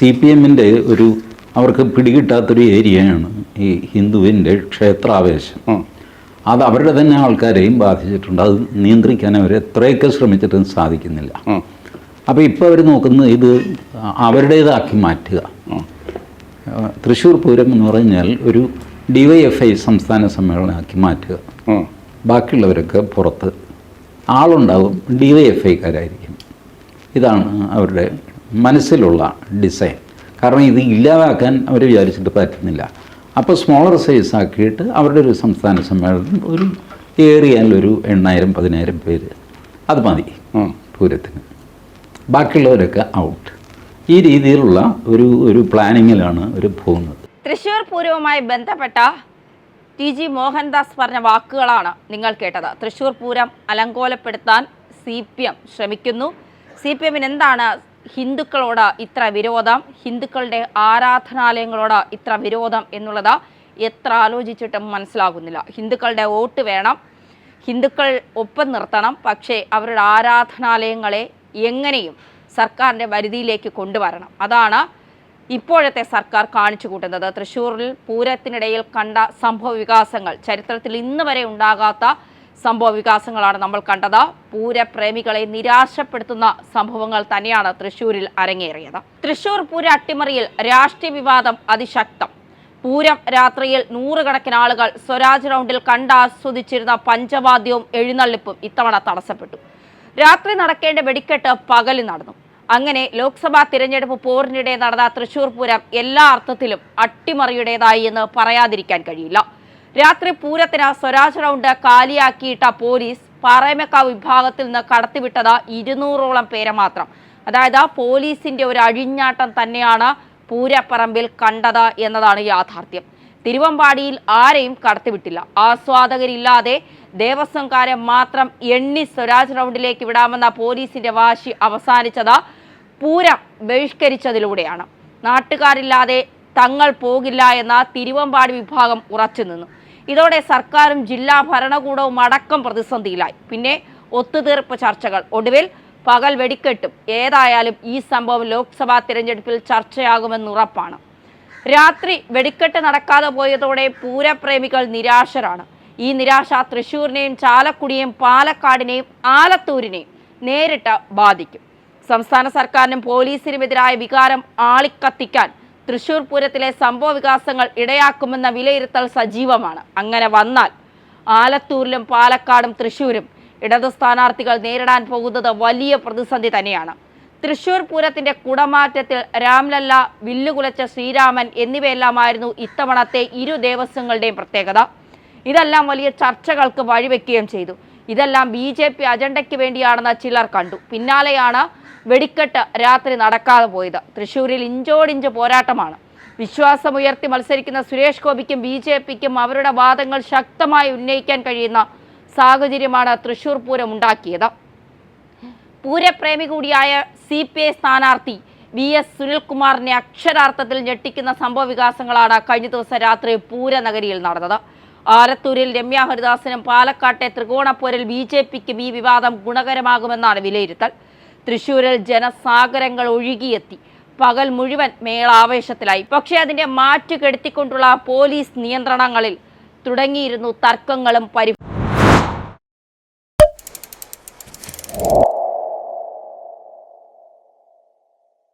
CPM-ൻ്റെ അവർക്ക് പിടികിട്ടാത്തൊരു ഏരിയയാണ് ഈ ഹിന്ദുവിൻ്റെ ക്ഷേത്രാവേശം. അത് അവരുടെ തന്നെ ആൾക്കാരെയും ബാധിച്ചിട്ടുണ്ട്. അത് നിയന്ത്രിക്കാൻ അവർ എത്രയൊക്കെ ശ്രമിച്ചിട്ടും സാധിക്കുന്നില്ല. അപ്പോൾ ഇപ്പോൾ അവർ നോക്കുന്നത് ഇത് അവരുടേതാക്കി മാറ്റുക. തൃശ്ശൂർ പൂരം എന്ന് പറഞ്ഞാൽ ഒരു DYFI സംസ്ഥാന സമ്മേളനമാക്കി മാറ്റുക. ബാക്കിയുള്ളവരൊക്കെ പുറത്ത് ആളുണ്ടാവും, DYFIക്കാരായിരിക്കും. ഇതാണ് അവരുടെ മനസ്സിലുള്ള ഡിസൈൻ. കാരണം ഇത് ഇല്ലാതാക്കാൻ അവർ വിചാരിച്ചിട്ട് പറ്റുന്നില്ല. അപ്പോൾ സ്മോളർ സൈസ് ആക്കിയിട്ട് അവരുടെ ഒരു സംസ്ഥാന സമ്മേളനം ഒരു ഏറിയാലൊരു 8,000-10,000 പേര് അത് മതി പൂരത്തിന്. ബാക്കിയുള്ളവരൊക്കെ ഔട്ട്. ഈ രീതിയിലുള്ള ഒരു പ്ലാനിങ്ങിലാണ് അവർ പോകുന്നത്. തൃശ്ശൂർ പൂരവുമായി ബന്ധപ്പെട്ട TG മോഹൻദാസ് പറഞ്ഞ വാക്കുകളാണ് നിങ്ങൾ കേട്ടത്. തൃശ്ശൂർ പൂരം അലങ്കോലപ്പെടുത്താൻ CPM ശ്രമിക്കുന്നു. CPM-ന് എന്താണ് ഹിന്ദുക്കളോട് ഇത്ര വിരോധം, ഹിന്ദുക്കളുടെ ആരാധനാലയങ്ങളോട് ഇത്ര വിരോധം എന്നുള്ളത് എത്ര ആലോചിച്ചിട്ടും മനസ്സിലാകുന്നില്ല. ഹിന്ദുക്കളുടെ വോട്ട് വേണം, ഹിന്ദുക്കൾ ഒപ്പം നിർത്തണം, പക്ഷേ അവരുടെ ആരാധനാലയങ്ങളെ എങ്ങനെയും സർക്കാരിൻ്റെ പരിധിയിലേക്ക് കൊണ്ടുവരണം. അതാണ് ഇപ്പോഴത്തെ സർക്കാർ കാണിച്ചു കൂട്ടുന്നത്. തൃശ്ശൂരിൽ പൂരത്തിനിടയിൽ കണ്ട സംഭവ വികാസങ്ങൾ ചരിത്രത്തിൽ ഇന്ന് വരെ ഉണ്ടാകാത്ത സംഭവ വികാസങ്ങളാണ് നമ്മൾ കണ്ടത്. പൂരപ്രേമികളെ നിരാശപ്പെടുത്തുന്ന സംഭവങ്ങൾ തന്നെയാണ് തൃശ്ശൂരിൽ അരങ്ങേറിയത്. തൃശ്ശൂർ പൂര അട്ടിമറിയിൽ രാഷ്ട്രീയ വിവാദം അതിശക്തം. പൂരം രാത്രിയിൽ നൂറുകണക്കിന് ആളുകൾ സ്വരാജ് റൗണ്ടിൽ കണ്ടാസ്വദിച്ചിരുന്ന പഞ്ചവാദ്യവും എഴുന്നള്ളിപ്പും ഇത്തവണ തടസ്സപ്പെട്ടു. രാത്രി നടക്കേണ്ട വെടിക്കെട്ട് പകലിൽ നടന്നു. അങ്ങനെ ലോക്സഭാ തിരഞ്ഞെടുപ്പ് പോരിനിടെ നടന്ന തൃശ്ശൂർ പൂരം എല്ലാ അർത്ഥത്തിലും അട്ടിമറിയുടേതായി എന്ന് പറയാതിരിക്കാൻ കഴിയില്ല. രാത്രി പൂരത്തിന് സ്വരാജ് റൗണ്ട് കാലിയാക്കിയിട്ട പോലീസ് പാറമേക്കാവ് വിഭാഗത്തിൽ നിന്ന് കടത്തിവിട്ടത് 200ഓളം പേരെ മാത്രം. അതായത് പോലീസിന്റെ ഒരു അഴിഞ്ഞാട്ടം തന്നെയാണ് പൂരപ്പറമ്പിൽ കണ്ടത് എന്നതാണ് യാഥാർത്ഥ്യം. തിരുവമ്പാടിയിൽ ആരെയും കടത്തിവിട്ടില്ല. ആസ്വാദകരില്ലാതെ ദേവസ്വംകാരെ മാത്രം എണ്ണി സ്വരാജ് റൗണ്ടിലേക്ക് വിടാമെന്ന പോലീസിന്റെ വാശി അവസാനിച്ചത് പൂരം ബഹിഷ്കരിച്ചതിലൂടെയാണ്. നാട്ടുകാരില്ലാതെ തങ്ങൾ പോകില്ല എന്ന തിരുവമ്പാടി വിഭാഗം ഉറച്ചു നിന്നു. ഇതോടെ സർക്കാരും ജില്ലാ ഭരണകൂടവും അടക്കം പ്രതിസന്ധിയിലായി. പിന്നെ ഒത്തുതീർപ്പ് ചർച്ചകൾ, ഒടുവിൽ പകൽ വെടിക്കെട്ടും. ഏതായാലും ഈ സംഭവം ലോക്സഭാ തിരഞ്ഞെടുപ്പിൽ ചർച്ചയാകുമെന്ന് ഉറപ്പാണ്. രാത്രി വെടിക്കെട്ട് നടക്കാതെ പോയതോടെ പൂരപ്രേമികൾ നിരാശരാണ്. ഈ നിരാശ തൃശ്ശൂരിനെയും ചാലക്കുടിയെയും പാലക്കാടിനെയും ആലത്തൂരിനെയും നേരിട്ട് ബാധിക്കും. സംസ്ഥാന സർക്കാരിനും പോലീസിനുമെതിരായ വികാരം ആളിക്കത്തിക്കാൻ തൃശ്ശൂർ പൂരത്തിലെ സംഭവ വികാസങ്ങൾ ഇടയാക്കുമെന്ന വിലയിരുത്തൽ സജീവമാണ്. അങ്ങനെ വന്നാൽ ആലത്തൂരിലും പാലക്കാടും തൃശ്ശൂരും ഇടതു സ്ഥാനാർത്ഥികൾ നേരിടാൻ പോകുന്നത് വലിയ പ്രതിസന്ധി തന്നെയാണ്. തൃശ്ശൂർ പൂരത്തിന്റെ കുടമാറ്റത്തിൽ രാംലല്ല, വില്ലുകുലച്ച ശ്രീരാമൻ എന്നിവയെല്ലാമായിരുന്നു ഇത്തവണത്തെ ഇരു ദേവസ്വങ്ങളുടെയും പ്രത്യേകത. ഇതെല്ലാം വലിയ ചർച്ചകൾക്ക് വഴിവെക്കുകയും ചെയ്തു. ഇതെല്ലാം BJP അജണ്ടയ്ക്ക് വേണ്ടിയാണെന്ന് ചിലർ കണ്ടു. പിന്നാലെയാണ് വെടിക്കെട്ട് രാത്രി നടക്കാതെ പോയത്. തൃശ്ശൂരിൽ ഇഞ്ചോടിഞ്ച് പോരാട്ടമാണ്. വിശ്വാസമുയർത്തി മത്സരിക്കുന്ന സുരേഷ് ഗോപിക്കും BJPക്കും അവരുടെ വാദങ്ങൾ ശക്തമായി ഉന്നയിക്കാൻ കഴിയുന്ന സാഹചര്യമാണ് തൃശ്ശൂർ പൂരം ഉണ്ടാക്കിയത്. പൂരപ്രേമി കൂടിയായ CPI സ്ഥാനാർത്ഥി VS സുനിൽകുമാറിനെ അക്ഷരാർത്ഥത്തിൽ ഞെട്ടിക്കുന്ന സംഭവ വികാസങ്ങളാണ് കഴിഞ്ഞ ദിവസം രാത്രി പൂരനഗരിയിൽ നടന്നത്. ആലത്തൂരിൽ രമ്യ ഹരിദാസിനും പാലക്കാട്ടെ ത്രികോണപ്പോരിൽ BJPക്കും ഈ വിവാദം ഗുണകരമാകുമെന്നാണ് വിലയിരുത്തൽ. തൃശ്ശൂരിൽ ജനസാഗരങ്ങൾ ഒഴുകിയെത്തി. പകൽ മുഴുവൻ മേളാവേശത്തിലായി. പക്ഷേ അതിന്റെ മാറ്റു കെടുത്തിക്കൊണ്ടുള്ള പോലീസ് നിയന്ത്രണങ്ങളിൽ തുടങ്ങിയിരുന്നു തർക്കങ്ങളും